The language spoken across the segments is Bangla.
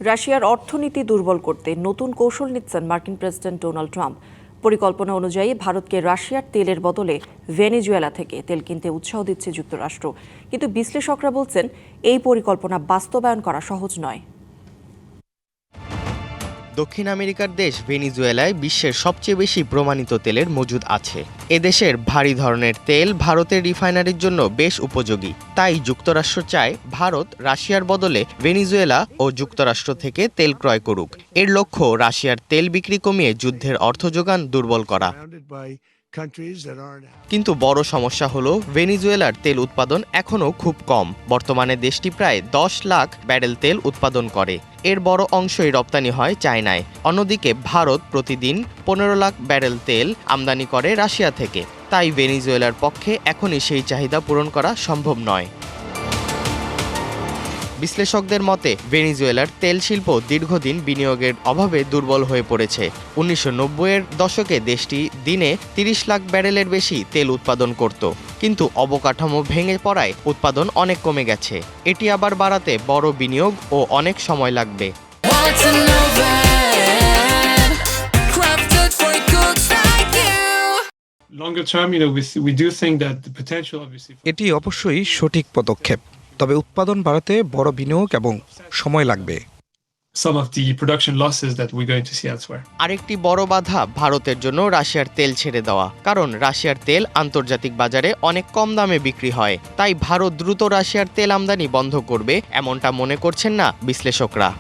রাশিয়ার অর্থনীতি দুর্বল করতে নতুন কৌশল নিচ্ছেন মার্কিন প্রেসিডেন্ট ডোনাল্ড ট্রাম্প। পরিকল্পনা অনুযায়ী ভারতকে রাশিয়ার তেলের বদলে ভেনেজুয়েলা থেকে তেল কিনতে উৎসাহ দিচ্ছে যুক্তরাষ্ট্র। কিন্তু বিশ্লেষকরা বলছেন এই পরিকল্পনা বাস্তবায়ন করা সহজ নয়। দক্ষিণ আমেরিকার দেশ ভেনেজুয়েলায় বিশ্বের সবচেয়ে বেশি প্রমাণিত তেলের মজুদ আছে। এদেশের ভারী ধরনের তেল ভারতের রিফাইনারির জন্য বেশ উপযোগী। তাই যুক্তরাষ্ট্র চায় ভারত রাশিয়ার বদলে ভেনেজুয়েলা ও যুক্তরাষ্ট্র থেকে তেল ক্রয় করুক। এর লক্ষ্য রাশিয়ার তেল বিক্রি কমিয়ে যুদ্ধের অর্থ যোগান দুর্বল করা। কিন্তু বড় সমস্যা হলো ভেনেজুয়েলার তেল উৎপাদন এখনও খুব কম। বর্তমানে দেশটি প্রায় 10 লাখ ব্যারেল তেল উৎপাদন করে। এর বড় অংশই রপ্তানি হয় চায়নায়। অন্যদিকে ভারত প্রতিদিন 15 লাখ ব্যারেল তেল আমদানি করে রাশিয়া থেকে। তাই ভেনেজুয়েলার পক্ষে এখনই সেই চাহিদা পূরণ করা সম্ভব নয়। বিশ্লেষকদের মতে ভেনেজুয়েলার তেল শিল্প দীর্ঘদিন বিনিয়োগের অভাবে দুর্বল হয়ে পড়েছে। 1990-এর দশকে দেশটি দিনে 30 লাখ ব্যারেলের বেশি তেল উৎপাদন করত, কিন্তু অবকাঠামো ভেঙে পড়ায় উৎপাদন অনেক কমে গেছে। এটি আবার বাড়াতে বড় বিনিয়োগ ও অনেক সময় লাগবে। এটি অবশ্যই সঠিক পদক্ষেপ, তবে উৎপাদন বাড়াতে বড় বিনিয়োগ এবং সময় লাগবে। আরেকটি বড় বাধা ভারতের জন্য রাশিয়ার তেল ছেড়ে দেওয়া, কারণ রাশিয়ার তেল আন্তর্জাতিক বাজারে অনেক কম দামে বিক্রি হয়। তাই ভারত দ্রুত রাশিয়ার তেল আমদানি বন্ধ করবে এমনটা মনে করছেন না বিশ্লেষকরা।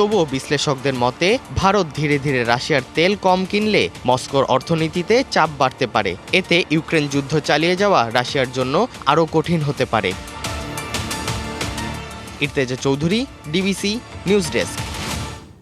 তবুও বিশ্লেষকদের মতে ভারত ধীরে ধীরে রাশিয়ার তেল কম কিনলে মস্কোর অর্থনীতিতে চাপ বাড়তে পারে। এতে ইউক্রেন যুদ্ধ চালিয়ে যাওয়া রাশিয়ার জন্য আরও কঠিন হতে পারে। Irteza Chowdhury, DBC news desk.